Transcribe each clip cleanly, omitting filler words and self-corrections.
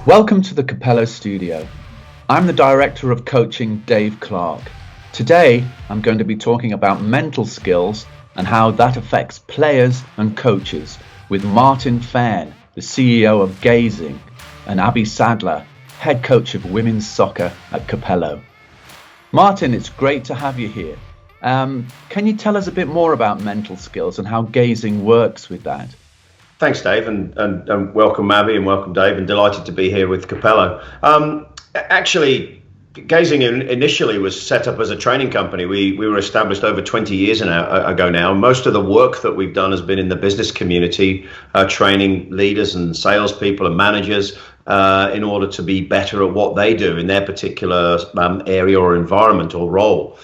Welcome to the Cupello studio. I'm the Director of Coaching, Dave Clarke. Today, I'm going to be talking about mental skills and how that affects players and coaches with Martin Fairn, the CEO of Gazing, and Abbie Sadler, head coach of women's soccer at Cupello. Martin, it's great to have you here. Can you tell us a bit more about mental skills and how Gazing works with that? Thanks, Dave, and welcome, Abbie, and welcome, Dave, and delighted to be here with Cupello. Actually, Gazing initially was set up as a training company. We were established over 20 years ago now. Most of the work that we've done has been in the business community, training leaders and salespeople and managers in order to be better at what they do in their particular area or environment or role.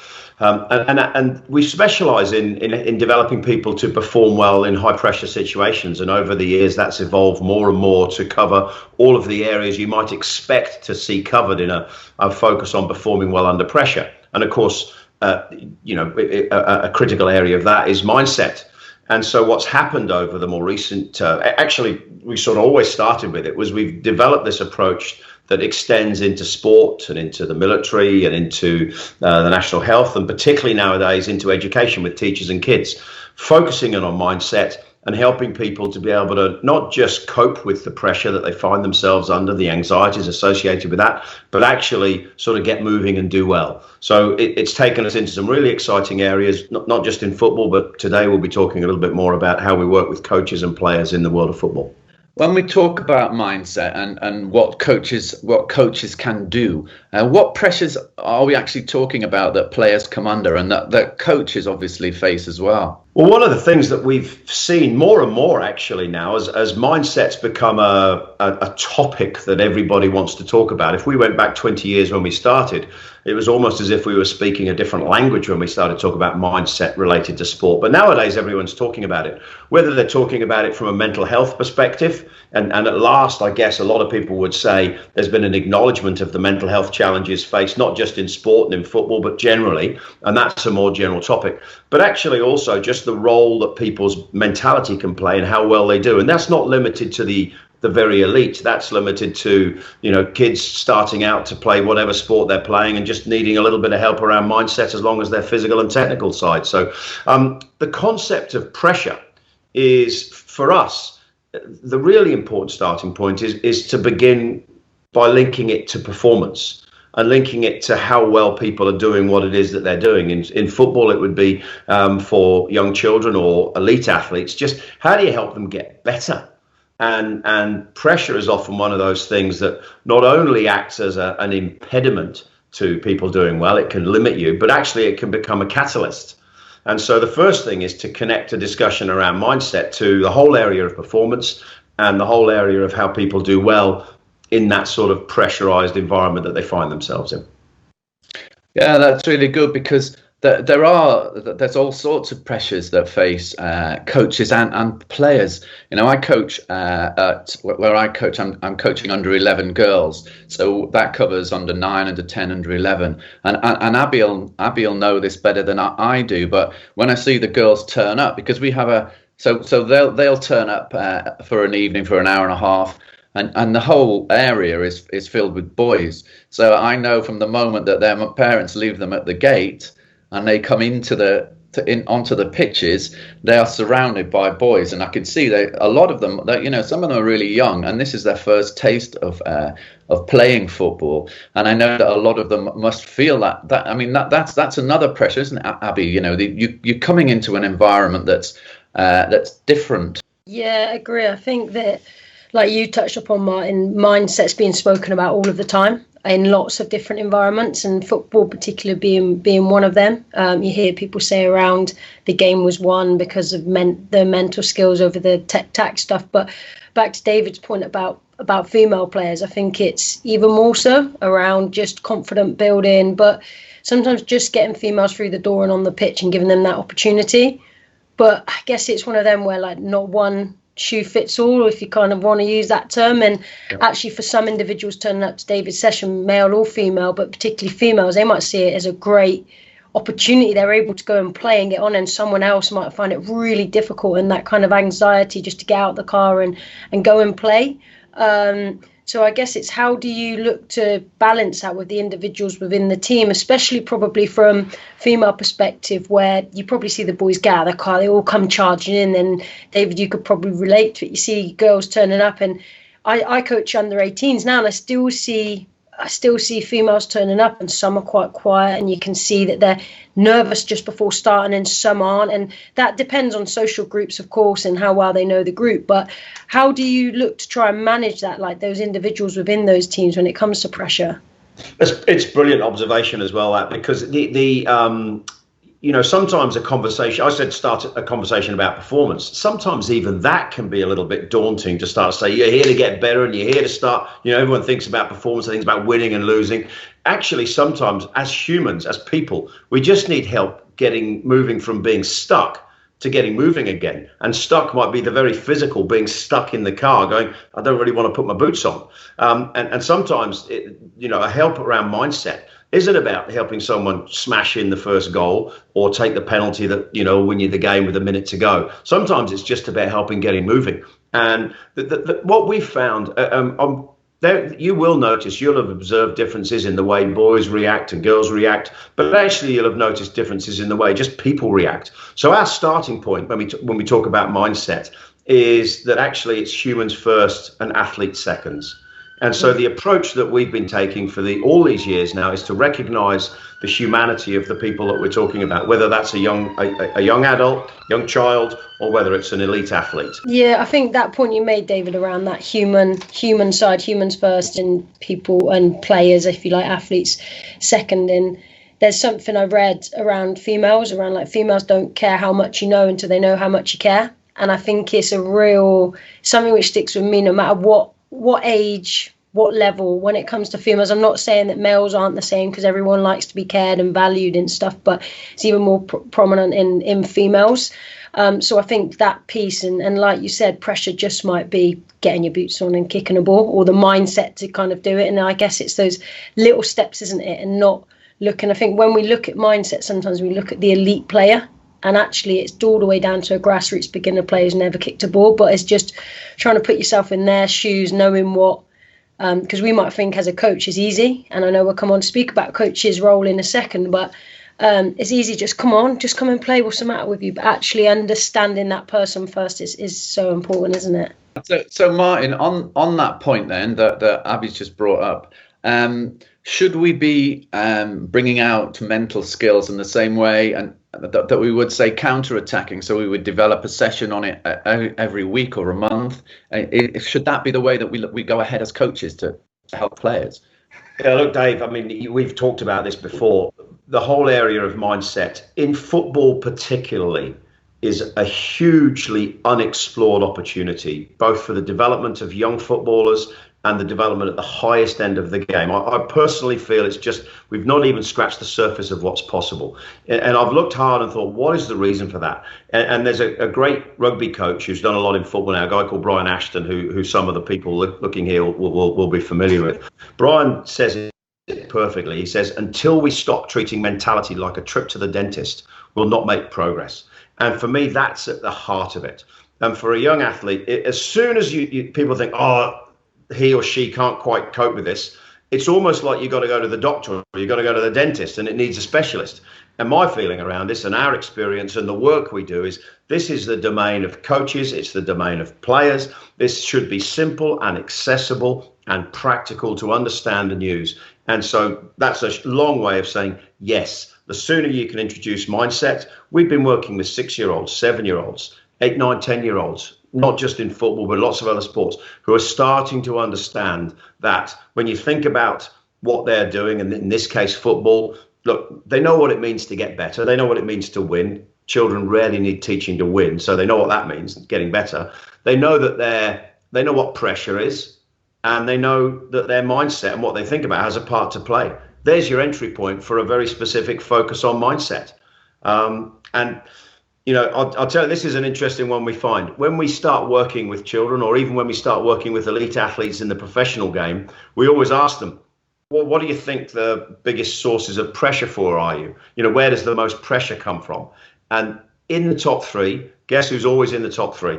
And we specialize in developing people to perform well in high pressure situations. And over the years, that's evolved more and more to cover all of the areas you might expect to see covered in a focus on performing well under pressure. And of course, a critical area of that is mindset. And so what's happened over the more recent, actually, we sort of always started with it, was we've developed this approach that extends into sport and into the military and into the national health, and particularly nowadays into education with teachers and kids, focusing on mindset and helping people to be able to not just cope with the pressure that they find themselves under, the anxieties associated with that, but actually sort of get moving and do well. So it's taken us into some really exciting areas, not just in football, but today we'll be talking a little bit more about how we work with coaches and players in the world of football. When we talk about mindset and what coaches can do, what pressures are we actually talking about that players come under and that coaches obviously face as well? Well, one of the things that we've seen more and more actually now as mindsets become a topic that everybody wants to talk about. If we went back 20 years when we started, it was almost as if we were speaking a different language when we started talking about mindset related to sport. But nowadays, everyone's talking about it, whether they're talking about it from a mental health perspective. And at last, I guess a lot of people would say there's been an acknowledgement of the mental health challenges faced, not just in sport and in football, but generally. And that's a more general topic. But actually also just the role that people's mentality can play and how well they do. And that's not limited to the very elite. That's limited to, kids starting out to play whatever sport they're playing and just needing a little bit of help around mindset as long as their physical and technical side. So the concept of pressure is, for us, the really important starting point is to begin by linking it to performance and linking it to how well people are doing what it is that they're doing. In football, it would be for young children or elite athletes, just how do you help them get better? And pressure is often one of those things that not only acts as an impediment to people doing well, it can limit you, but actually it can become a catalyst. And so the first thing is to connect a discussion around mindset to the whole area of performance and the whole area of how people do well in that sort of pressurized environment that they find themselves in. Yeah, that's really good, because there's all sorts of pressures that face coaches and players. I coach where I coach. I'm coaching under 11 girls, so that covers under 9, under 10, under 11. And Abbie will know this better than I do. But when I see the girls turn up, because we have so they'll turn up for an evening for an hour and a half. And the whole area is filled with boys. So I know from the moment that their parents leave them at the gate and they come onto the pitches, they are surrounded by boys, and I can see that a lot of them, some of them are really young, and this is their first taste of playing football. And I know that a lot of them must feel that's another pressure, isn't it, Abbie? You're coming into an environment that's different. Yeah, I agree. I think that, like you touched upon, Martin, mindset's being spoken about all of the time in lots of different environments, and football particularly being one of them. You hear people say around the game was won because of the mental skills over the tech stuff. But back to David's point about female players, I think it's even more so around just confident building, but sometimes just getting females through the door and on the pitch and giving them that opportunity. But I guess it's one of them where not one shoe fits all, if you kind of want to use that term. And actually, for some individuals turning up to David's session, male or female, but particularly females, they might see it as a great opportunity. They're able to go and play and get on, and someone else might find it really difficult and that kind of anxiety just to get out of the car and go and play. So I guess it's how do you look to balance that with the individuals within the team, especially probably from female perspective, where you probably see the boys get out of the car, they all come charging in. And David, you could probably relate to it. You see girls turning up, and I coach under 18s now, and I still see females turning up, and some are quite quiet, and you can see that they're nervous just before starting and some aren't. And that depends on social groups, of course, and how well they know the group. But how do you look to try and manage that, like those individuals within those teams when it comes to pressure? It's brilliant observation as well, that, because sometimes a conversation, I said start a conversation about performance. Sometimes even that can be a little bit daunting to start to say, you're here to get better and you're here to start, everyone thinks about performance, thinks about winning and losing. Actually, sometimes as humans, as people, we just need help moving from being stuck to getting moving again. And stuck might be the very physical, being stuck in the car going, I don't really want to put my boots on. And sometimes, a help around mindset isn't about helping someone smash in the first goal or take the penalty that, win you the game with a minute to go. Sometimes it's just about helping getting moving. And what we found, you will notice, you'll have observed differences in the way boys react and girls react, but actually you'll have noticed differences in the way just people react. So our starting point when we talk about mindset is that actually it's humans first and athletes seconds. And so the approach that we've been taking for all these years now is to recognize the humanity of the people that we're talking about, whether that's a young adult, young child, or whether it's an elite athlete. Yeah, I think that point you made, David, around that human side, humans first, and people and players, if you like, athletes second. And there's something I read around females don't care how much you know until they know how much you care. And I think it's something which sticks with me no matter what age, what level. When it comes to females, I'm not saying that males aren't the same, because everyone likes to be cared and valued and stuff, but it's even more prominent in females. So I think that piece, and like you said, pressure just might be getting your boots on and kicking a ball, or the mindset to kind of do it. And I guess it's those little steps, isn't it? And not looking, I think when we look at mindset, sometimes we look at the elite player, and actually it's all the way down to a grassroots beginner player who's never kicked a ball. But it's just trying to put yourself in their shoes, knowing what, because we might think as a coach is easy. And I know we'll come on to speak about coach's role in a second, but it's easy, just come and play, what's the matter with you? But actually understanding that person first is so important, isn't it? So Martin, on that point then that Abbie's just brought up, should we be bringing out mental skills in the same way and that we would say counter-attacking? So we would develop a session on it every week or a month. Should that be the way that we go ahead as coaches to help players? Yeah, look, Dave, I mean, we've talked about this before. The whole area of mindset in football particularly is a hugely unexplored opportunity, both for the development of young footballers and the development at the highest end of the game. I personally feel we've not even scratched the surface of what's possible. And I've looked hard and thought, what is the reason for that? And there's a great rugby coach who's done a lot in football now, a guy called Brian Ashton, who some of the people looking here will be familiar with. Brian says it perfectly. He says, until we stop treating mentality like a trip to the dentist, we'll not make progress. And for me, that's at the heart of it. And for a young athlete, as soon as people think, he or she can't quite cope with this, it's almost like you've got to go to the doctor or you've got to go to the dentist, and it needs a specialist. And my feeling around this and our experience and the work we do is this is the domain of coaches, it's the domain of players. This should be simple and accessible and practical to understand and use. And so that's a long way of saying, yes, the sooner you can introduce mindset. We've been working with 6-year-olds, 7-year-olds, 8, 9, 10-year-olds, not just in football, but lots of other sports, who are starting to understand that when you think about what they're doing, and in this case, football, look, they know what it means to get better. They know what it means to win. Children rarely need teaching to win, so they know what that means, getting better. They know that they know what pressure is, and they know that their mindset and what they think about has a part to play. There's your entry point for a very specific focus on mindset. I'll tell you, this is an interesting one we find. When we start working with children, or even when we start working with elite athletes in the professional game, we always ask them, well, what do you think the biggest sources of pressure for are you? Where does the most pressure come from? And in the top 3, guess who's always in the top 3?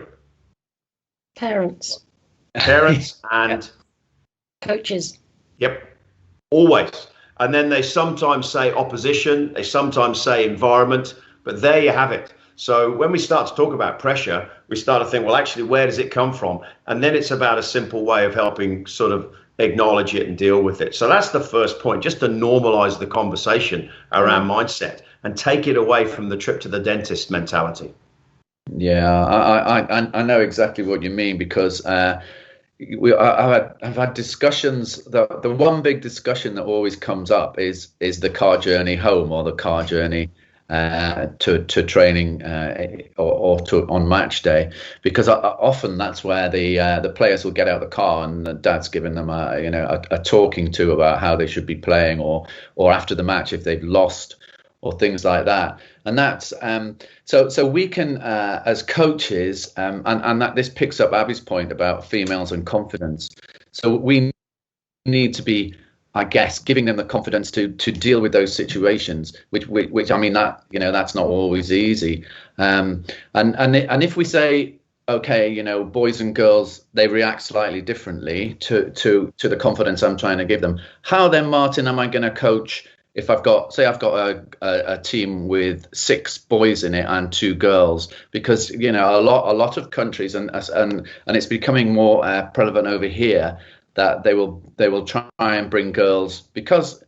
Parents And coaches. Yep, always. And then they sometimes say opposition, they sometimes say environment, but there you have it. So when we start to talk about pressure, we start to think, well, actually, where does it come from? And then it's about a simple way of helping sort of acknowledge it and deal with it. So that's the first point, just to normalize the conversation around mindset and take it away from the trip to the dentist mentality. Yeah, I know exactly what you mean, because I've had discussions. The one big discussion that always comes up is the car journey home, or the car journey to training or to on match day, because often that's where the players will get out of the car and the dad's giving them a talking to about how they should be playing, or after the match if they've lost, or things like that. And that's so we can as coaches, and that this picks up Abbie's point about females and confidence. So we need to be, I guess, giving them the confidence to deal with those situations, which I mean, that that's not always easy. And if we say, okay, boys and girls, they react slightly differently to the confidence I'm trying to give them. How then, Martin, am I going to coach if I've got a team with 6 boys in it and 2 girls? Because a lot of countries, and it's becoming more prevalent over here, that they will try and bring girls, because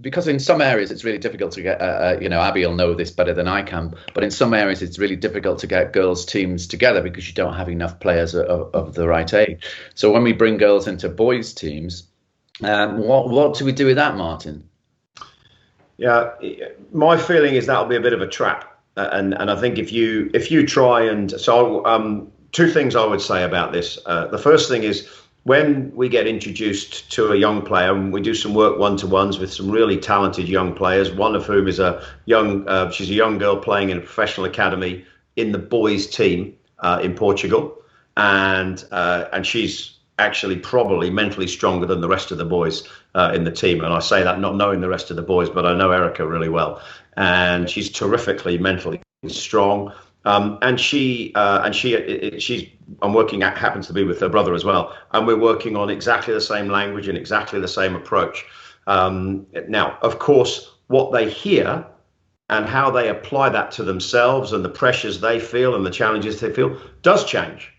in some areas it's really difficult to get Abbie will know this better than I can, but in some areas it's really difficult to get girls teams together because you don't have enough players of the right age. So when we bring girls into boys teams, what do we do with that, Martin? Yeah, my feeling is that'll be a bit of a trap, and I think if you try and so 2 things I would say about this. The first thing is, when we get introduced to a young player, and we do some work one-to-ones with some really talented young players, one of whom is she's a young girl playing in a professional academy in the boys team in Portugal, and she's actually probably mentally stronger than the rest of the boys in the team. And I say that not knowing the rest of the boys, but I know Erica really well, and she's terrifically mentally strong. And she's I'm working at, happens to be with her brother as well, and we're working on exactly the same language and exactly the same approach. Now, of course, what they hear and how they apply that to themselves and the pressures they feel and the challenges they feel does change.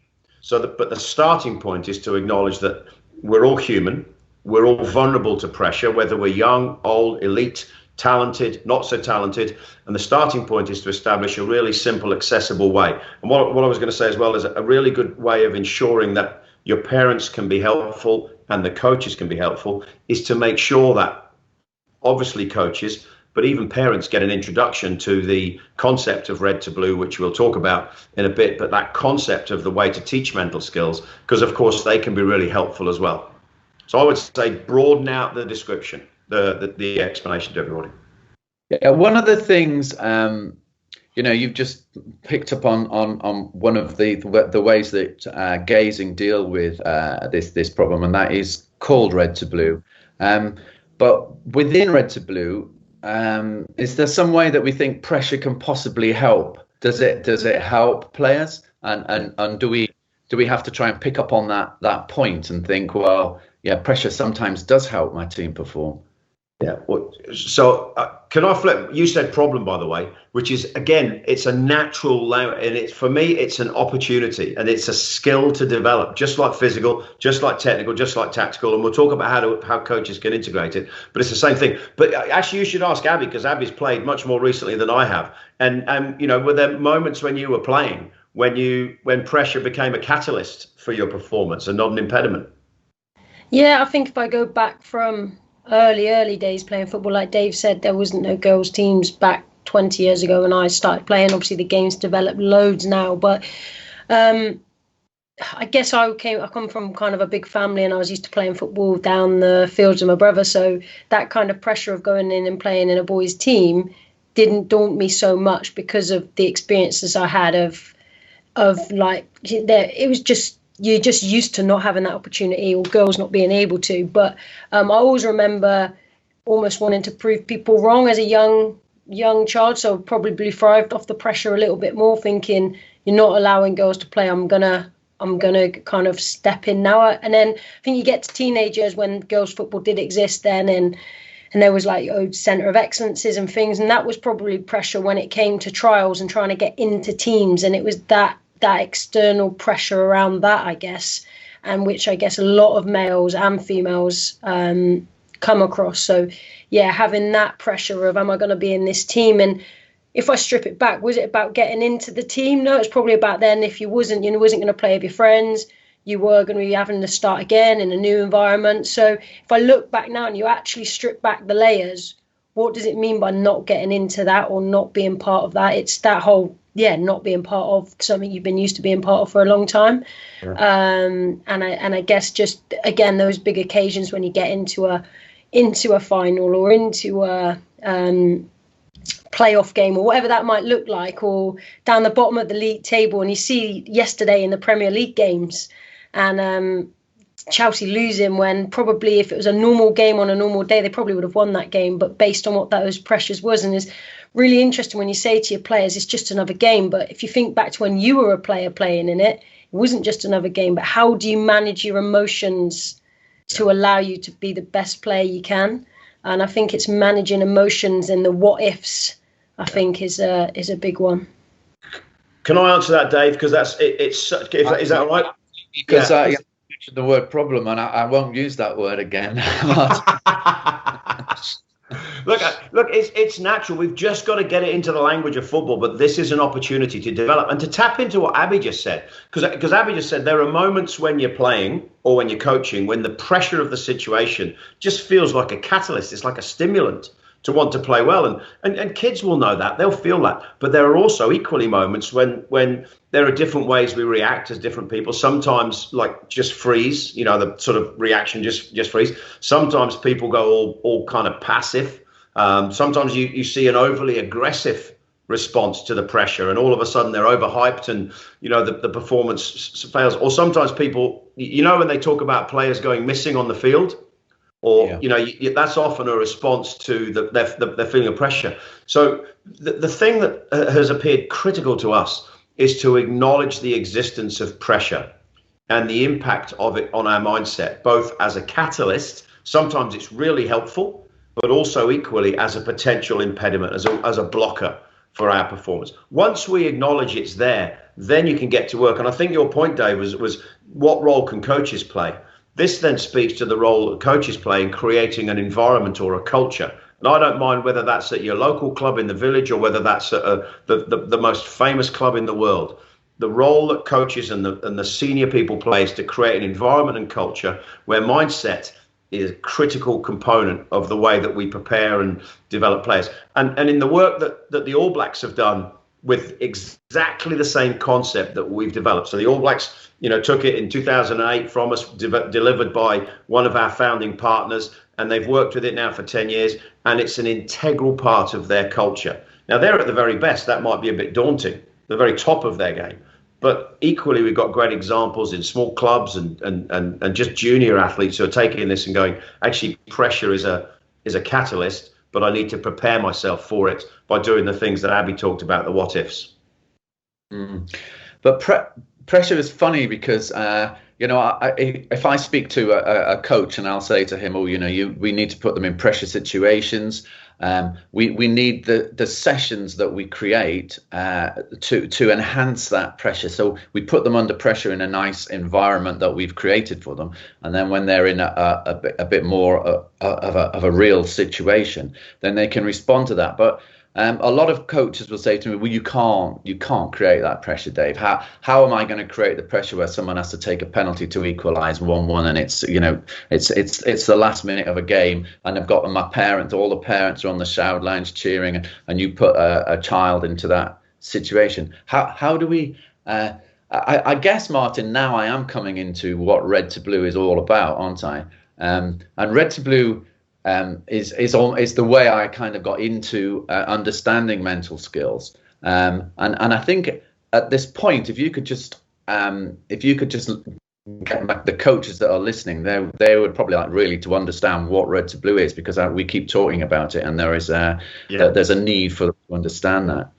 But the starting point is to acknowledge that we're all human, we're all vulnerable to pressure, whether we're young, old, elite, talented, not so talented. And the starting point is to establish a really simple, accessible way. And what I was going to say as well is a really good way of ensuring that your parents can be helpful and the coaches can be helpful is to make sure that obviously coaches, but even parents, get an introduction to the concept of red to blue, which we'll talk about in a bit, but that concept of the way to teach mental skills, because of course they can be really helpful as well. So I would say broaden out the description, the explanation to everybody. Yeah, one of the things, you've just picked up on one of the ways that gazing deal with this problem, and that is called red to blue. But within red to blue, is there some way that we think pressure can possibly help? Does it help players? And do we have to try and pick up on that point and think, well, yeah, pressure sometimes does help my team perform? Yeah. Well, so can I flip? You said problem, by the way, which is, again, it's a natural language, and for me, it's an opportunity and it's a skill to develop, just like physical, just like technical, just like tactical. And we'll talk about how coaches can integrate it. But it's the same thing. But actually, you should ask Abbie, because Abbie's played much more recently than I have. And were there moments when you were playing when pressure became a catalyst for your performance and not an impediment? Yeah, I think if I go back from early days playing football, like Dave said, there wasn't no girls teams back 20 years ago when I started playing. Obviously the game's developed loads now, but I guess I come from kind of a big family, and I was used to playing football down the fields with my brother, so that kind of pressure of going in and playing in a boys team didn't daunt me so much, because of the experiences I had of like it was just, you're just used to not having that opportunity, or girls not being able to. But I always remember almost wanting to prove people wrong as a young child. So probably thrived off the pressure a little bit more, thinking, you're not allowing girls to play, I'm gonna I'm going to kind of step in now. And then I think you get to teenagers when girls football did exist then, and there was like centre of excellences and things, and that was probably pressure when it came to trials and trying to get into teams, and it was that external pressure around that, I guess, and which I guess a lot of males and females come across. So yeah, having that pressure of, am I going to be in this team? And if I strip it back, was it about getting into the team? No, it's probably about then, if you wasn't going to play with your friends, you were going to be having to start again in a new environment. So if I look back now and you actually strip back the layers, what does it mean by not getting into that or not being part of that? It's that whole, not being part of something you've been used to being part of for a long time. Sure. And I guess just, again, those big occasions when you get into a final or into a playoff game or whatever that might look like, or down the bottom of the league table, and you see yesterday in the Premier League games and Chelsea losing, when probably if it was a normal game on a normal day they probably would have won that game, but based on what those pressures was. And it's really interesting when you say to your players it's just another game, but if you think back to when you were a player playing in it, it wasn't just another game. But how do you manage your emotions to allow you to be the best player you can? And I think it's managing emotions and the what ifs, I think, is a big one. Can I answer that, Dave? Because is that all right? Because you mentioned the word problem, and I won't use that word again. Look, it's natural. We've just got to get it into the language of football, but this is an opportunity to develop and to tap into what Abbie just said. Because Abbie just said there are moments when you're playing or when you're coaching when the pressure of the situation just feels like a catalyst. It's like a stimulant to want to play well. And kids will know that. They'll feel that. But there are also equally moments when there are different ways we react as different people. Sometimes like just freeze, the sort of reaction just freeze. Sometimes people go all kind of passive. Sometimes you see an overly aggressive response to the pressure, and all of a sudden they're overhyped and the performance fails. Or sometimes people, when they talk about players going missing on the field, or that's often a response to their feeling of pressure. So the thing that has appeared critical to us is to acknowledge the existence of pressure and the impact of it on our mindset, both as a catalyst. Sometimes it's really helpful, but also equally as a potential impediment, as a blocker for our performance. Once we acknowledge it's there, then you can get to work. And I think your point, Dave, was what role can coaches play? This then speaks to the role that coaches play in creating an environment or a culture. And I don't mind whether that's at your local club in the village or whether that's at the most famous club in the world. The role that coaches and the senior people play is to create an environment and culture where mindset is a critical component of the way that we prepare and develop players. And in the work that the All Blacks have done with exactly the same concept that we've developed. So the All Blacks, took it in 2008 from us, delivered by one of our founding partners, and they've worked with it now for 10 years, and it's an integral part of their culture. Now, they're at the very best. That might be a bit daunting, the very top of their game. But equally, we've got great examples in small clubs and just junior athletes who are taking this and going, actually, pressure is a catalyst, but I need to prepare myself for it by doing the things that Abbie talked about, the what ifs. But pressure is funny because, if I speak to a coach and I'll say to him, we need to put them in pressure situations. We need the sessions that we create to enhance that pressure. So we put them under pressure in a nice environment that we've created for them, and then when they're in a bit more of a real situation, then they can respond to that. But a lot of coaches will say to me, well, you can't create that pressure, Dave. How am I going to create the pressure where someone has to take a penalty to equalise 1-1 and it's the last minute of a game and I've got all the parents are on the shout lounge cheering and you put a child into that situation. How do we I guess, Martin, now I am coming into what Red to Blue is all about, aren't I? And Red to Blue is the way I kind of got into understanding mental skills, and I think at this point, if you could just get back the coaches that are listening, they would probably like really to understand what Red to Blue is, because we keep talking about it, and there's a need for them to understand that.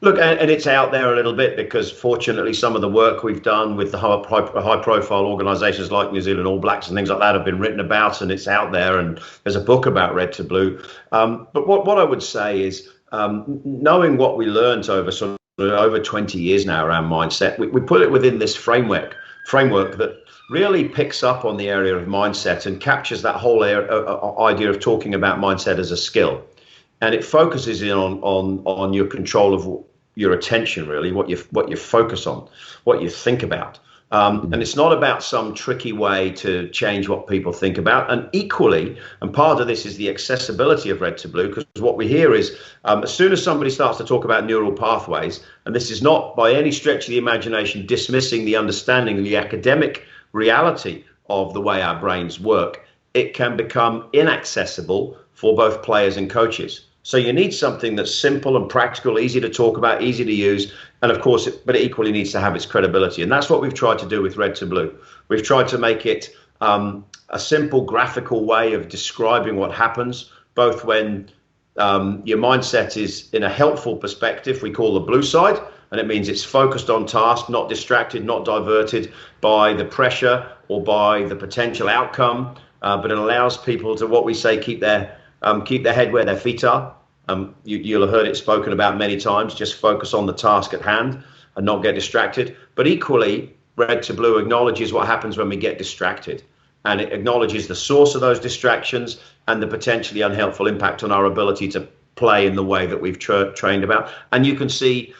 Look, and it's out there a little bit because fortunately some of the work we've done with the high profile organisations like New Zealand All Blacks and things like that have been written about, and it's out there, and there's a book about Red to Blue. But what I would say is, knowing what we learned over 20 years now around mindset, we put it within this framework that really picks up on the area of mindset and captures that whole idea of talking about mindset as a skill. And it focuses in on your control of your attention, really, what you focus on, what you think about. And it's not about some tricky way to change what people think about. And equally, and part of this is the accessibility of Red to Blue, because what we hear is as soon as somebody starts to talk about neural pathways, and this is not by any stretch of the imagination dismissing the understanding and the academic reality of the way our brains work, it can become inaccessible for both players and coaches. So you need something that's simple and practical, easy to talk about, easy to use, and of course, but it equally needs to have its credibility. And that's what we've tried to do with Red to Blue. We've tried to make it a simple graphical way of describing what happens, both when your mindset is in a helpful perspective, we call the blue side, and it means it's focused on task, not distracted, not diverted by the pressure or by the potential outcome, but it allows people to, what we say, keep their head where their feet are. You'll have heard it spoken about many times, just focus on the task at hand and not get distracted. But equally, Red to Blue acknowledges what happens when we get distracted. And it acknowledges the source of those distractions and the potentially unhelpful impact on our ability to play in the way that we've trained about. And you can see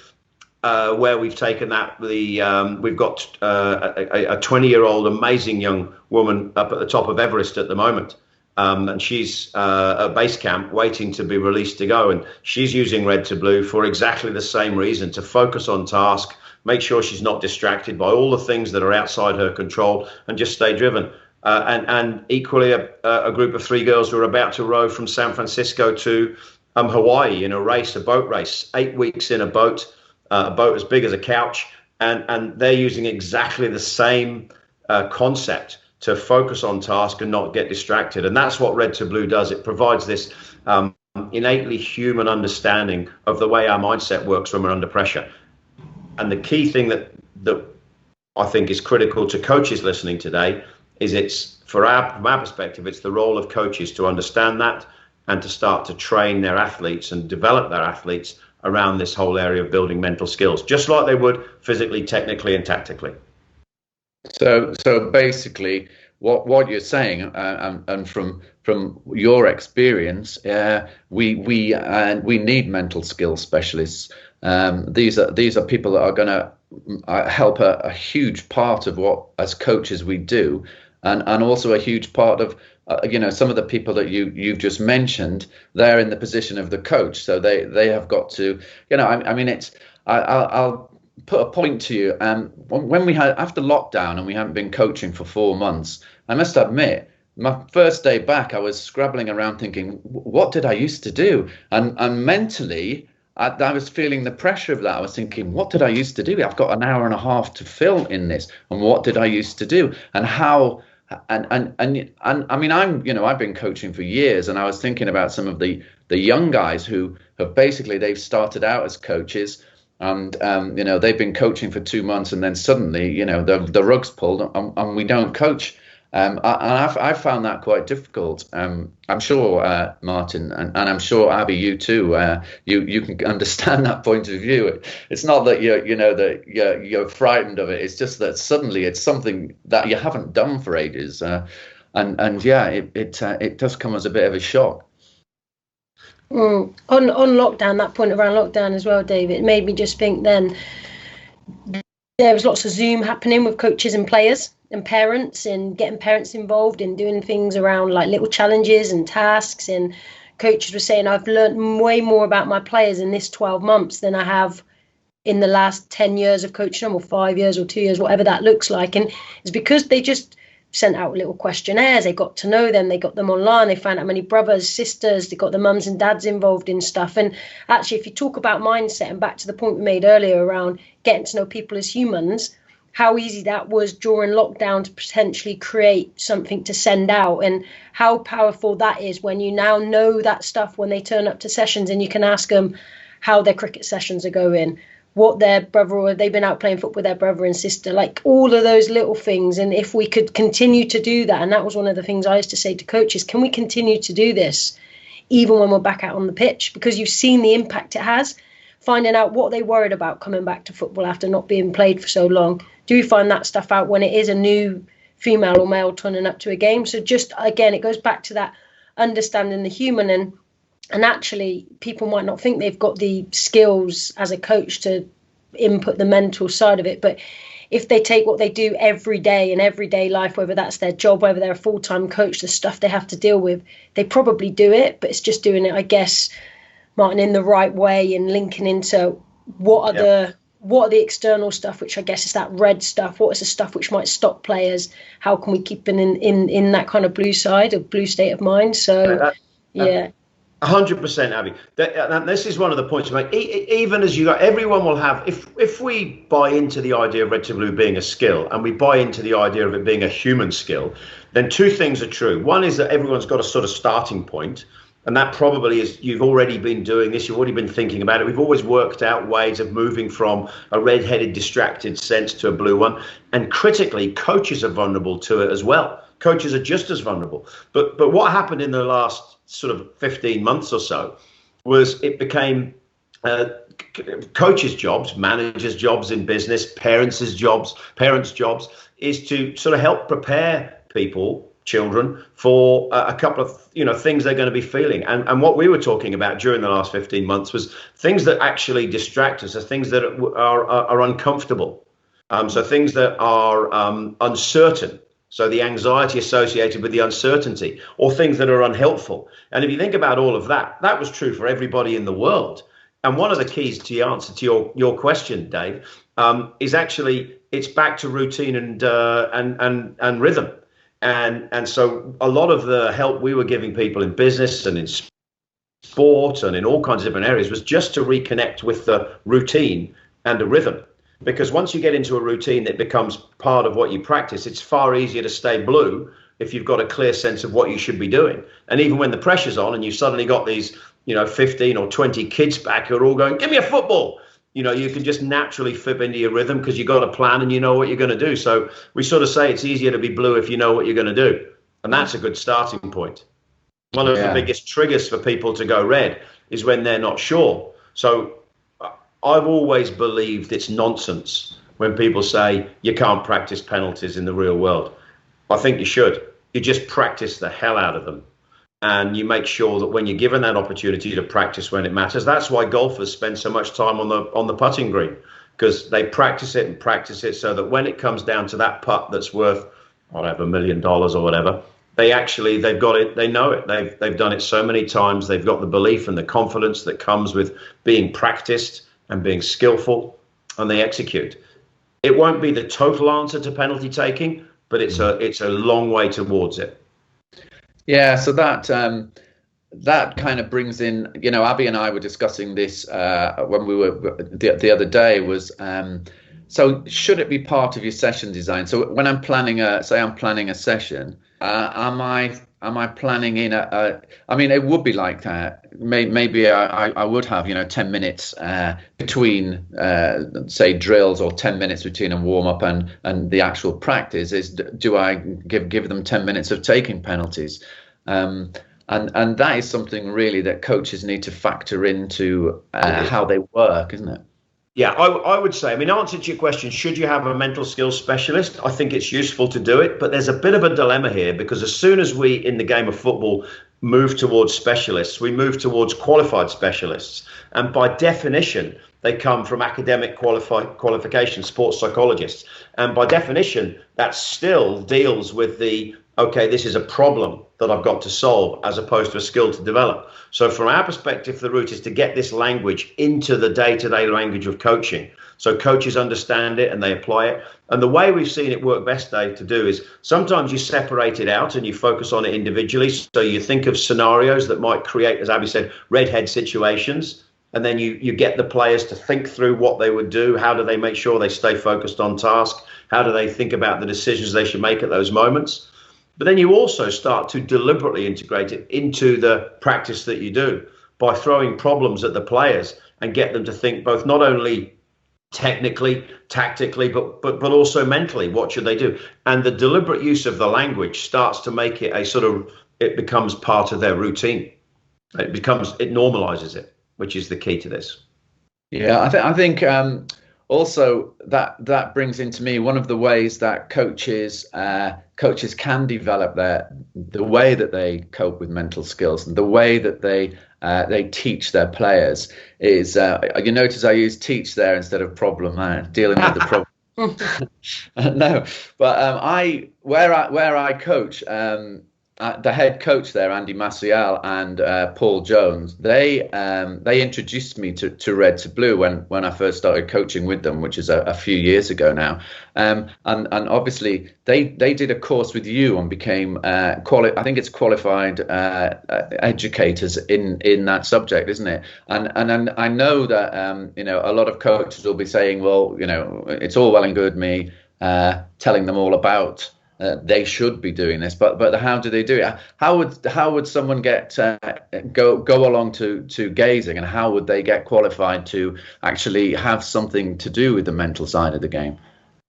where we've taken that. We've got a 20-year-old amazing young woman up at the top of Everest at the moment. And she's at base camp waiting to be released to go. And she's using Red to Blue for exactly the same reason, to focus on task, make sure she's not distracted by all the things that are outside her control, and just stay driven. And equally, a group of 3 girls who are about to row from San Francisco to Hawaii in a boat race, 8 weeks in a boat as big as a couch. And they're using exactly the same concept to focus on task and not get distracted. And that's what Red to Blue does. It provides this innately human understanding of the way our mindset works when we're under pressure. And the key thing that I think is critical to coaches listening today is from our perspective, it's the role of coaches to understand that and to start to train their athletes and develop their athletes around this whole area of building mental skills, just like they would physically, technically, and tactically. So basically, what you're saying, and from your experience, we need mental skills specialists. These are people that are going to help a huge part of what, as coaches, we do, and also a huge part of some of the people that you've just mentioned. They're in the position of the coach, so they have got to, I'll put a point to you. When we had, after lockdown and we hadn't been coaching for 4 months, I must admit, my first day back, I was scrabbling around thinking, what did I used to do? And mentally, I was feeling the pressure of that. I was thinking, what did I used to do? I've got an hour and a half to fill in this, and what did I used to do? And how? And I mean, I've been coaching for years, and I was thinking about some of the young guys who have they've started out as coaches. And they've been coaching for 2 months, and then suddenly the rug's pulled, and we don't coach. And I've found that quite difficult. I'm sure Martin and I'm sure Abbie, you too. You can understand that point of view. It's not that you're frightened of it. It's just that suddenly it's something that you haven't done for ages, it does come as a bit of a shock. On lockdown, that point around lockdown as well, Dave, it made me just think then there was lots of Zoom happening with coaches and players and parents, and getting parents involved in doing things around like little challenges and tasks. And coaches were saying, I've learned way more about my players in this 12 months than I have in the last 10 years of coaching them, or 5 years or 2 years, whatever that looks like. And it's because they just sent out little questionnaires. They got to know them. They got them online. They found out how many brothers, sisters. They got the mums and dads involved in stuff. And actually, if you talk about mindset, and back to the point we made earlier around getting to know people as humans, how easy that was during lockdown to potentially create something to send out, and how powerful that is when you now know that stuff when they turn up to sessions, and you can ask them, how their cricket sessions are going, what their brother, or they've been out playing football with their brother and sister, like all of those little things. And if we could continue to do that, and that was one of the things I used to say to coaches, can we continue to do this even when we're back out on the pitch? Because you've seen the impact it has, finding out what they worried about coming back to football after not being played for so long. Do we find that stuff out when it is a new female or male turning up to a game? So just, again, it goes back to that understanding the human, and actually people might not think they've got the skills as a coach to input the mental side of it, but if they take what they do every day in everyday life, whether that's their job, whether they're a full-time coach, the stuff they have to deal with, they probably do it, but it's just doing it, I guess, Martin, in the right way, and linking into what are the external stuff, which I guess is that red stuff. What is the stuff which might stop players? How can we keep them in that kind of blue side, or blue state of mind? So, yeah. 100%, Abbie. This is one of the points you make. Even as everyone will have, if we buy into the idea of red to blue being a skill, and we buy into the idea of it being a human skill, then two things are true. One is that everyone's got a sort of starting point, and that probably is, you've already been doing this, you've already been thinking about it. We've always worked out ways of moving from a red-headed, distracted sense to a blue one. And critically, coaches are vulnerable to it as well. Coaches are just as vulnerable. But what happened in the last sort of 15 months or so was it became coaches' jobs, managers' jobs in business, parents' jobs, is to sort of help prepare people, children, for a couple of things they're going to be feeling. And what we were talking about during the last 15 months was things that actually distract us, are things that are uncomfortable. So things that are uncertain. So the anxiety associated with the uncertainty, or things that are unhelpful. And if you think about all of that, that was true for everybody in the world. And one of the keys to the answer to your question, Dave, is actually it's back to routine and rhythm. And so a lot of the help we were giving people in business and in sport and in all kinds of different areas was just to reconnect with the routine and the rhythm. Because once you get into a routine that becomes part of what you practice, it's far easier to stay blue if you've got a clear sense of what you should be doing. And even when the pressure's on and you've suddenly got these, 15 or 20 kids back who are all going, give me a football. You can just naturally flip into your rhythm because you've got a plan and you know what you're going to do. So we sort of say it's easier to be blue if you know what you're going to do. And that's a good starting point. One of the biggest triggers for people to go red is when they're not sure. So I've always believed it's nonsense when people say you can't practice penalties in the real world. I think you should. You just practice the hell out of them. And you make sure that when you're given that opportunity to practice when it matters, that's why golfers spend so much time on the putting green, because they practice it so that when it comes down to that putt that's worth, whatever, $1 million or whatever, they've got it, they know it. They've done it so many times. They've got the belief and the confidence that comes with being practiced and being skillful, and they execute. It won't be the total answer to penalty taking, but it's a long way towards it. Yeah, so that kind of brings in, Abbie and I were discussing this when we were the other day, was so should it be part of your session design? So when I'm planning a session, am I planning in I mean, it would be like maybe I would have 10 minutes between say drills, or 10 minutes between a warm up and the actual practice. Do I give them 10 minutes of taking penalties? And that is something really that coaches need to factor into how they work, isn't it? Yeah, I would say, answer to your question, should you have a mental skills specialist? I think it's useful to do it, but there's a bit of a dilemma here, because as soon as we, in the game of football, move towards specialists, we move towards qualified specialists. And by definition, they come from academic qualification, sports psychologists. And by definition, that still deals with this is a problem that I've got to solve, as opposed to a skill to develop. So from our perspective, the route is to get this language into the day-to-day language of coaching, so coaches understand it and they apply it. And the way we've seen it work best, Dave, to do is sometimes you separate it out and you focus on it individually. So you think of scenarios that might create, as Abbie said, redhead situations. And then you get the players to think through what they would do. How do they make sure they stay focused on task? How do they think about the decisions they should make at those moments? But then you also start to deliberately integrate it into the practice that you do by throwing problems at the players and get them to think both not only technically, tactically, but also mentally. What should they do? And the deliberate use of the language starts to make it it becomes part of their routine. It normalizes it, which is the key to this. Yeah, I think also that brings into me one of the ways that coaches can develop the way that they cope with mental skills, and the way that they teach their players is you notice I use teach there instead of problem, dealing with the problem. No, but where I coach, the head coach there, Andy Maciel and Paul Jones, they introduced me to Red to Blue when I first started coaching with them, which is a few years ago now. And obviously they did a course with you and became I think it's qualified educators in that subject, isn't it? And I know that a lot of coaches will be saying, well, it's all well and good me telling them all about they should be doing this, but how do they do it? How would someone get go along to gazing, and how would they get qualified to actually have something to do with the mental side of the game?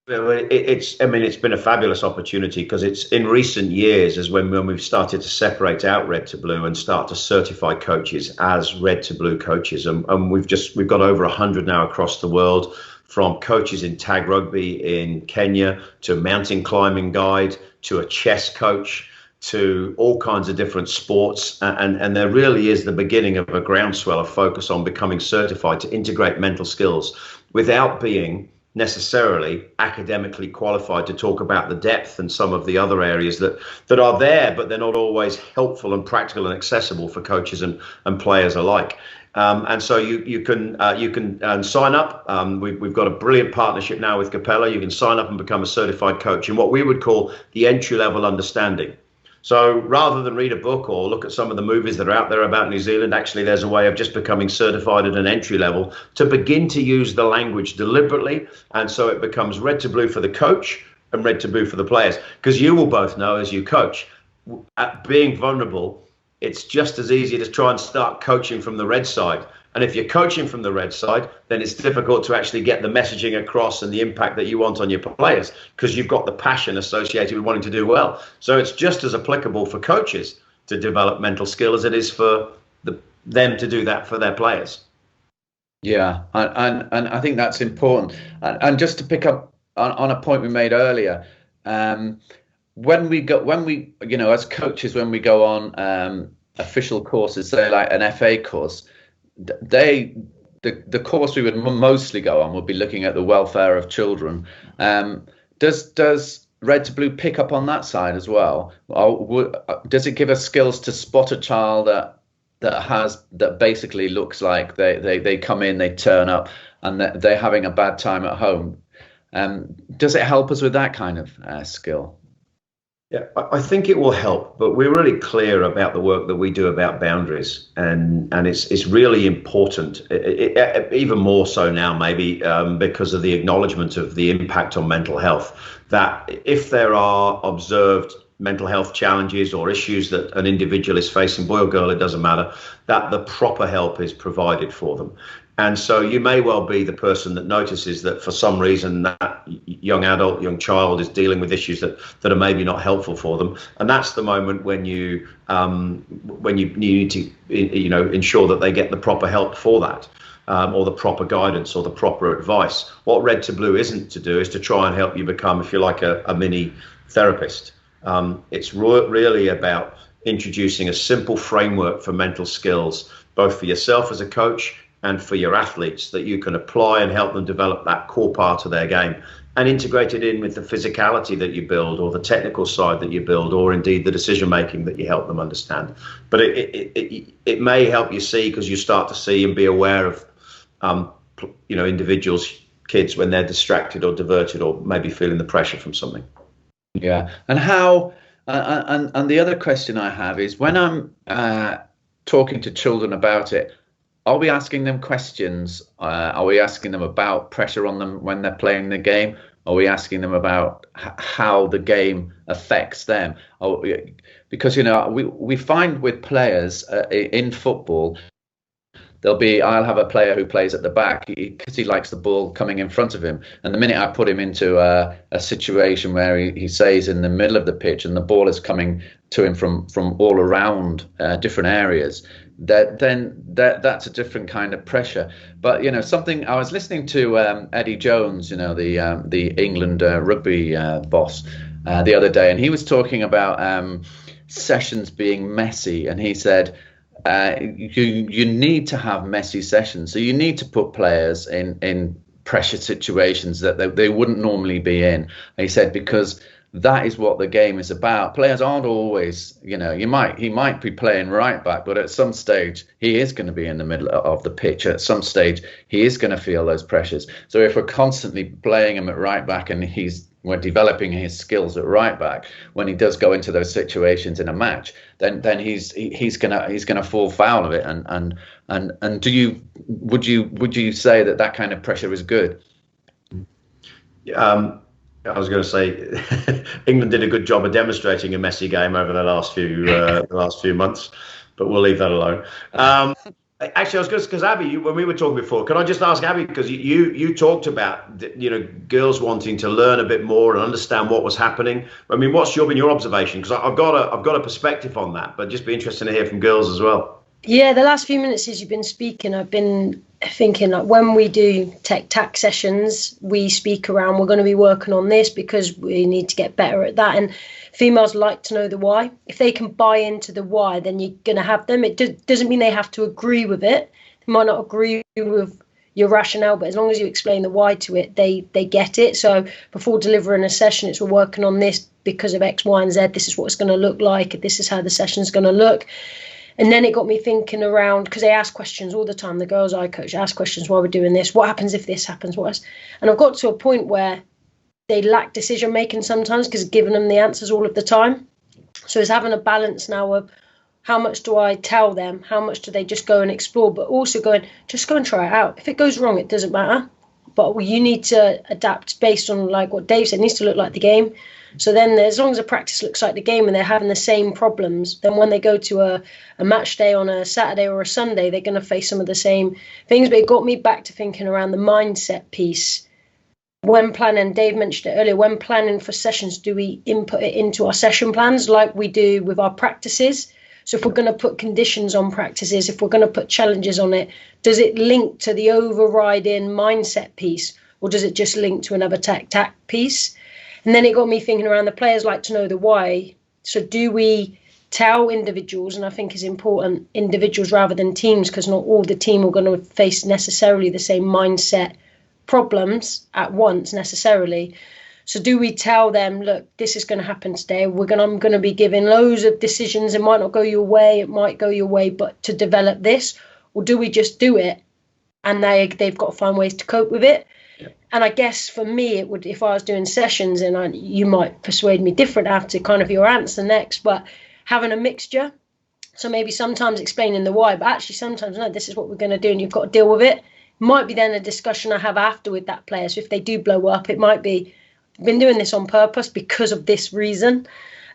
It's been a fabulous opportunity, because it's in recent years as when we've started to separate out Red to Blue and start to certify coaches as Red to Blue coaches, and we've got over 100 now across the world, from coaches in tag rugby in Kenya to mountain climbing guide to a chess coach to all kinds of different sports. And there really is the beginning of a groundswell of focus on becoming certified to integrate mental skills without being necessarily academically qualified to talk about the depth and some of the other areas that are there, but they're not always helpful and practical and accessible for coaches and players alike. And so you can sign up. We've got a brilliant partnership now with Cupello. You can sign up and become a certified coach in what we would call the entry-level understanding. So rather than read a book or look at some of the movies that are out there about New Zealand, actually there's a way of just becoming certified at an entry level to begin to use the language deliberately. And so it becomes Red to Blue for the coach and Red to Blue for the players. Because you will both know, as you coach, at being vulnerable, it's just as easy to try and start coaching from the red side. And if you're coaching from the red side, then it's difficult to actually get the messaging across and the impact that you want on your players, because you've got the passion associated with wanting to do well. So it's just as applicable for coaches to develop mental skill as it is for them to do that for their players. Yeah, and I think that's important. And just to pick up on a point we made earlier, when we as coaches, when we go on official courses, say like an FA course, the course we would mostly go on would be looking at the welfare of children. Does Red to Blue pick up on that side as well? Or does it give us skills to spot a child that basically looks like they come in, they turn up, and they're having a bad time at home? Does it help us with that kind of skill? Yeah, I think it will help, but we're really clear about the work that we do about boundaries, and it's really important, even more so now maybe because of the acknowledgement of the impact on mental health, that if there are observed mental health challenges or issues that an individual is facing, boy or girl, it doesn't matter, that the proper help is provided for them. And so you may well be the person that notices that for some reason that young adult, young child is dealing with issues that are maybe not helpful for them. And that's the moment when you need to ensure that they get the proper help for that, or the proper guidance or the proper advice. What Red to Blue isn't to do is to try and help you become, if you like, a mini therapist. It's really about introducing a simple framework for mental skills, both for yourself as a coach and for your athletes, that you can apply and help them develop that core part of their game, and integrate it in with the physicality that you build, or the technical side that you build, or indeed the decision making that you help them understand. But it may help you see, because you start to see and be aware of individuals, kids, when they're distracted or diverted or maybe feeling the pressure from something. Yeah. And how and the other question I have is, when I'm talking to children about it, are we asking them questions? Are we asking them about pressure on them when they're playing the game? Are we asking them about how the game affects them? Because we find with players in football, I'll have a player who plays at the back because he likes the ball coming in front of him. And the minute I put him into a situation where he says in the middle of the pitch and the ball is coming to him from all around different areas, that's a different kind of pressure. But something I was listening to Eddie Jones, the England rugby boss, the other day, and he was talking about sessions being messy, and he said you need to have messy sessions. So you need to put players in pressure situations that they wouldn't normally be in. And he said because that is what the game is about. Players aren't always, he might be playing right back, but at some stage he is going to be in the middle of the pitch. At some stage he is going to feel those pressures. So if we're constantly playing him at right back and we're developing his skills at right back, when he does go into those situations in a match, then he's gonna fall foul of it. And would you say that kind of pressure is good? I was going to say England did a good job of demonstrating a messy game over the last few months, but we'll leave that alone. Actually, I was going to, because Abbie, when we were talking before, can I just ask Abbie, because you talked about girls wanting to learn a bit more and understand what was happening. I mean, what's been your observation? Because I've got a perspective on that, but just be interested to hear from girls as well. Yeah, the last few minutes as you've been speaking, I've been thinking like when we do tech sessions, we speak around, we're going to be working on this because we need to get better at that. And females like to know the why. If they can buy into the why, then you're going to have them. It doesn't mean they have to agree with it. They might not agree with your rationale, but as long as you explain the why to it, they get it. So before delivering a session, it's we're working on this because of X, Y, and Z. This is what it's going to look like. This is how the session's going to look. And then it got me thinking around, because they ask questions all the time. The girls I coach ask questions, why we're doing this, what happens if this happens, and I've got to a point where they lack decision making sometimes because giving them the answers all of the time. So it's having a balance now of how much do I tell them, how much do they just go and explore, but also just go and try it out. If it goes wrong, it doesn't matter. But you need to adapt based on like what Dave said, it needs to look like the game. So then as long as the practice looks like the game and they're having the same problems, then when they go to a match day on a Saturday or a Sunday, they're going to face some of the same things. But it got me back to thinking around the mindset piece. When planning, Dave mentioned it earlier, when planning for sessions, do we input it into our session plans like we do with our practices? So if we're going to put conditions on practices, if we're going to put challenges on it, does it link to the overriding mindset piece, or does it just link to another tac piece? And then it got me thinking around the players like to know the why. So do we tell individuals, and I think is important, individuals rather than teams, because not all the team are going to face necessarily the same mindset problems at once necessarily. So do we tell them, look, this is going to happen today. I'm going to be giving loads of decisions. It might not go your way. It might go your way, but to develop this, or do we just do it and they've got to find ways to cope with it? And I guess for me, it would, if I was doing sessions, and you might persuade me different after kind of your answer next, but having a mixture. So maybe sometimes explaining the why, but actually sometimes, no, this is what we're going to do and you've got to deal with it. Might be then a discussion I have after with that player. So if they do blow up, it might be, I've been doing this on purpose because of this reason.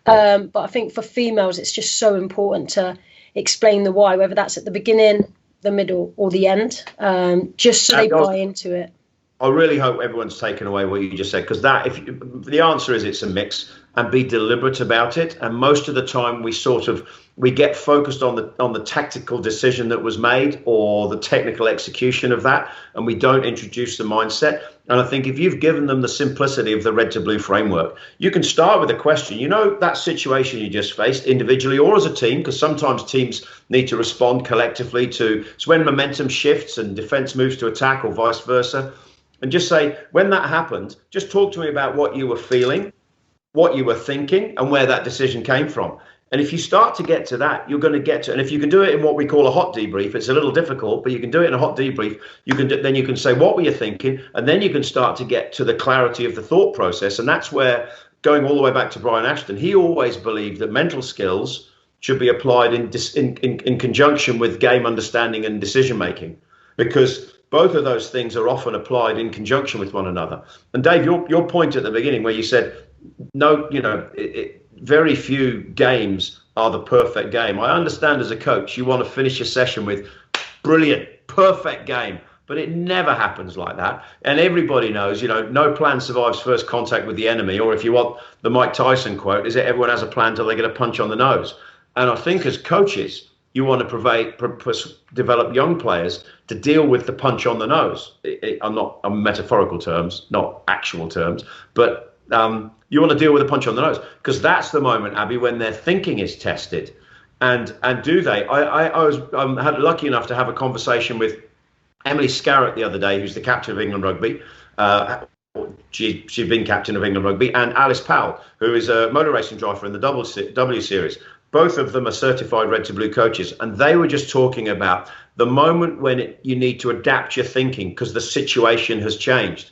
But I think for females, it's just so important to explain the why, whether that's at the beginning, the middle or the end, just so they buy into it. I really hope everyone's taken away what you just said, because if the answer is it's a mix, and be deliberate about it. And most of the time we get focused on the tactical decision that was made or the technical execution of that, and we don't introduce the mindset. And I think if you've given them the simplicity of the red to blue framework, you can start with a question. That situation you just faced individually or as a team, because sometimes teams need to respond collectively to, it's when momentum shifts and defense moves to attack or vice versa. And just say, when that happened, just talk to me about what you were feeling, what you were thinking, and where that decision came from. And if you start to get to that, you're going to get to, and if you can do it in what we call a hot debrief, it's a little difficult, but you can do it in a hot debrief. Then you can say, what were you thinking? And then you can start to get to the clarity of the thought process. And that's where, going all the way back to Brian Ashton, he always believed that mental skills should be applied in conjunction with game understanding and decision making, because both of those things are often applied in conjunction with one another. And Dave, your point at the beginning where you said, no, very few games are the perfect game. I understand as a coach, you want to finish your session with brilliant, perfect game. But it never happens like that. And everybody knows, no plan survives first contact with the enemy. Or if you want the Mike Tyson quote, is that everyone has a plan till they get a punch on the nose. And I think as coaches, you want to develop young players to deal with the punch on the nose. I'm metaphorical terms, not actual terms, but you want to deal with the punch on the nose, because that's the moment, Abbie, when their thinking is tested. And do they? I was lucky enough to have a conversation with Emily Scarrett the other day, who's the captain of England Rugby. She's been captain of England Rugby, and Alice Powell, who is a motor racing driver in the W Series. Both of them are certified red to blue coaches, and they were just talking about the moment when you need to adapt your thinking because the situation has changed.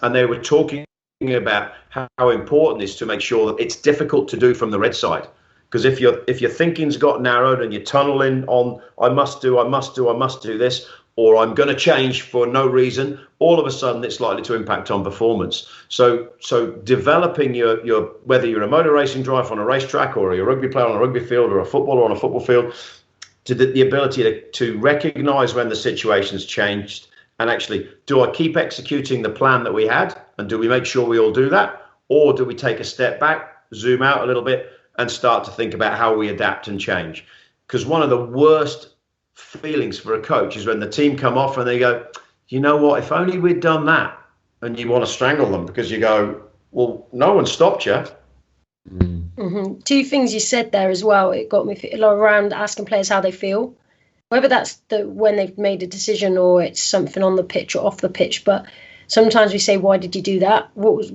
And they were talking about how important it is to make sure that it's difficult to do from the red side. Because if your thinking's got narrowed and you're tunneling on, I must do this, or I'm going to change for no reason, all of a sudden it's likely to impact on performance. So developing your whether you're a motor racing driver on a racetrack, or you're a rugby player on a rugby field, or a footballer on a football field, to the ability to recognise when the situation's changed, and actually, do I keep executing the plan that we had, and do we make sure we all do that, or do we take a step back, zoom out a little bit, and start to think about how we adapt and change? Because one of the worst feelings for a coach is when the team come off and they go, you know what, if only we'd done that, and you want to strangle them because you go, well, no one stopped you. Mm-hmm. Two things you said there as well, it got me around asking players how they feel, whether that's when they've made a decision or it's something on the pitch or off the pitch. But sometimes we say, why did you do that? What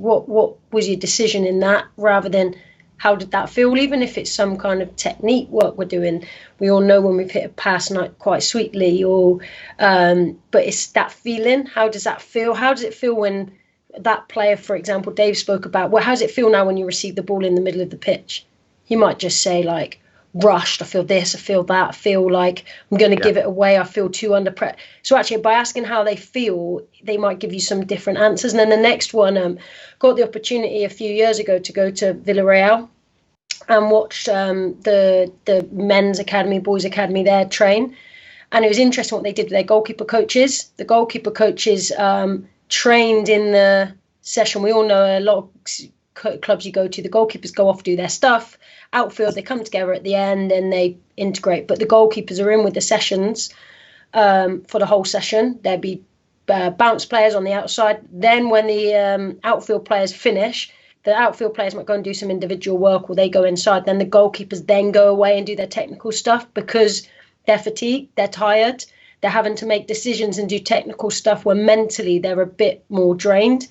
was your decision in that, rather than how did that feel? Even if it's some kind of technique work we're doing, we all know when we've hit a pass not quite sweetly, or but it's that feeling. How does that feel? How does it feel when that player, for example, Dave spoke about, well, how does it feel now when you receive the ball in the middle of the pitch? He might just say like, rushed, I feel this, I feel that, I feel like I'm going to give it away, I feel too under pressure. So actually, by asking how they feel, they might give you some different answers. And then the next one, got the opportunity a few years ago to go to Villarreal and watch the men's academy, boys academy there train. And it was interesting what they did with their goalkeeper coaches. The goalkeeper coaches trained in the session. We all know a lot of clubs you go to, the goalkeepers go off, do their stuff. Outfield, they come together at the end and they integrate. But the goalkeepers are in with the sessions for the whole session. There'd be bounce players on the outside. Then when the outfield players finish, the outfield players might go and do some individual work, or they go inside. Then the goalkeepers then go away and do their technical stuff, because they're fatigued, they're tired, they're having to make decisions and do technical stuff where mentally they're a bit more drained.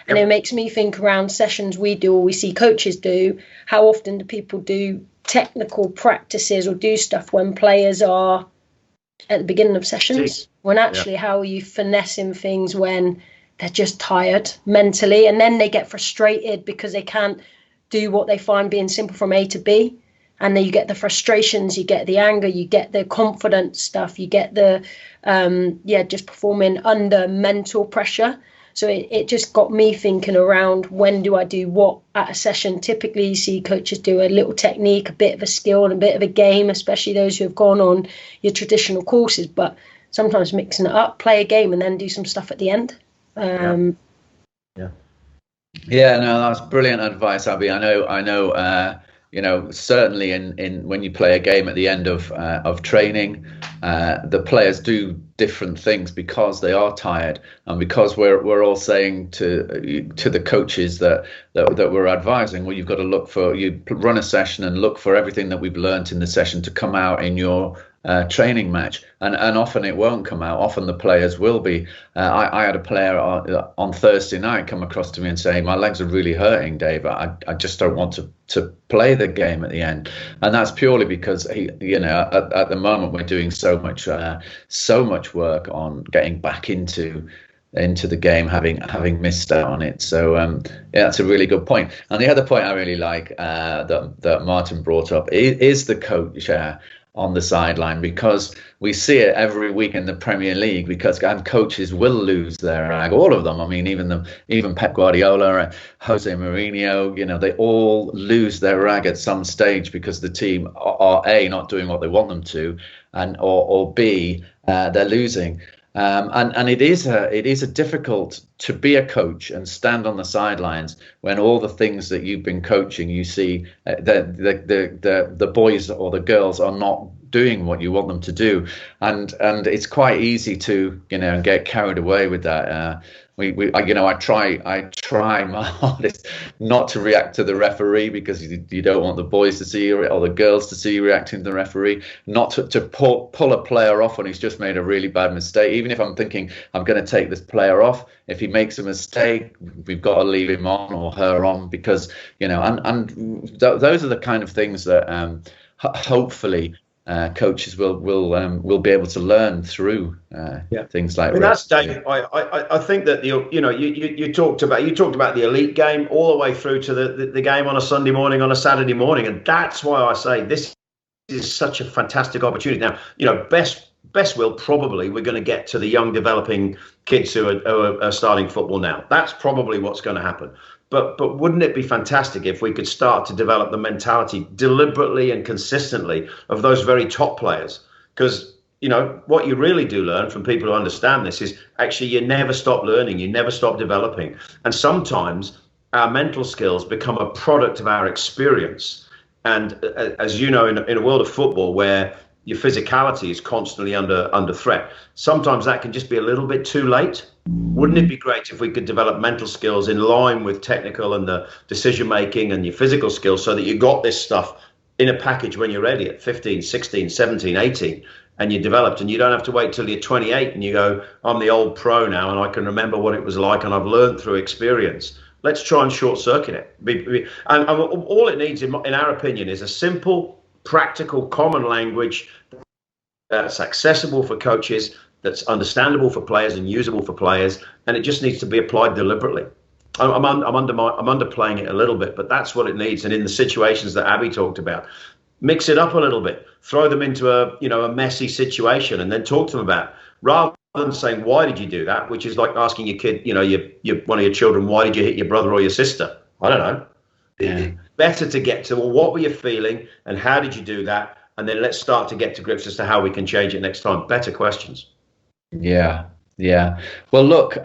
And it makes me think around sessions we do, or we see coaches do, how often do people do technical practices or do stuff when players are at the beginning of sessions? When actually, how are you finessing things when they're just tired mentally, and then they get frustrated because they can't do what they find being simple from A to B. And then you get the frustrations, you get the anger, you get the confidence stuff, you get the, just performing under mental pressure. So it just got me thinking around, when do I do what at a session? Typically, you see coaches do a little technique, a bit of a skill and a bit of a game, especially those who have gone on your traditional courses. But sometimes mixing it up, play a game and then do some stuff at the end. Yeah, no, that's brilliant advice, Abbie. I know, certainly in when you play a game at the end of training, the players do different things because they are tired, and because we're all saying to the coaches that we're advising, well, you've got to you run a session and look for everything that we've learnt in the session to come out in your training match, and often it won't come out. Often the players will be. I had a player on Thursday night come across to me and say, my legs are really hurting, Dave. I just don't want to play the game at the end. And that's purely because at the moment we're doing so much work on getting back into the game, having missed out on it. So that's a really good point. And the other point I really like that Martin brought up is the coach on the sideline, because we see it every week in the Premier League, because coaches will lose their rag, all of them. I mean, even Pep Guardiola, Jose Mourinho, they all lose their rag at some stage because the team are A, not doing what they want them to, or B, they're losing. And it is a difficult to be a coach and stand on the sidelines when all the things that you've been coaching, you see the boys or the girls are not doing what you want them to do, and it's quite easy to get carried away with that. I try my hardest not to react to the referee, because you don't want the boys to see you or the girls to see you reacting to the referee. Not to pull a player off when he's just made a really bad mistake. Even if I'm thinking I'm going to take this player off, if he makes a mistake, we've got to leave him on or her on, because those are the kind of things that hopefully coaches will be able to learn through things like. I mean, that's Dave. I think that you talked about the elite game all the way through to the game on a Sunday morning, on a Saturday morning, and that's why I say this is such a fantastic opportunity. Now, best will probably we're going to get to the young developing kids who are starting football now. That's probably what's going to happen. But wouldn't it be fantastic if we could start to develop the mentality deliberately and consistently of those very top players? Because, what you really do learn from people who understand this is actually you never stop learning, you never stop developing. And sometimes our mental skills become a product of our experience. And as you know, in a world of football where your physicality is constantly under threat, sometimes that can just be a little bit too late. Wouldn't it be great if we could develop mental skills in line with technical and the decision making and your physical skills, so that you got this stuff in a package when you're ready at 15, 16, 17, 18, and you're developed, and you don't have to wait till you're 28 and you go, I'm the old pro now and I can remember what it was like and I've learned through experience. Let's try and short circuit it. And all it needs, in our opinion, is a simple, practical, common language that's accessible for coaches, that's understandable for players and usable for players, and it just needs to be applied deliberately. I'm underplaying it a little bit, but that's what it needs. And in the situations that Abbie talked about, mix it up a little bit, throw them into a messy situation, and then talk to them about it, rather than saying, why did you do that? Which is like asking your kid, one of your children, why did you hit your brother or your sister? I don't know. Yeah. Better to get to, well, what were you feeling and how did you do that? And then let's start to get to grips as to how we can change it next time. Better questions. Yeah. Well, look,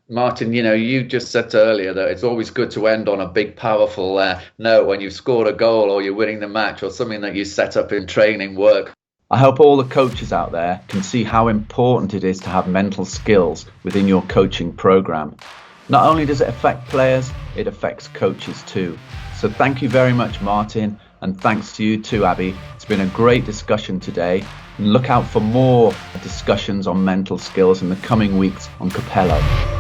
Martin, you just said earlier that it's always good to end on a big, powerful note when you've scored a goal or you're winning the match or something that you set up in training work. I hope all the coaches out there can see how important it is to have mental skills within your coaching program. Not only does it affect players, it affects coaches too. So thank you very much, Martin, and thanks to you too, Abbie. It's been a great discussion today. And look out for more discussions on mental skills in the coming weeks on Cupello.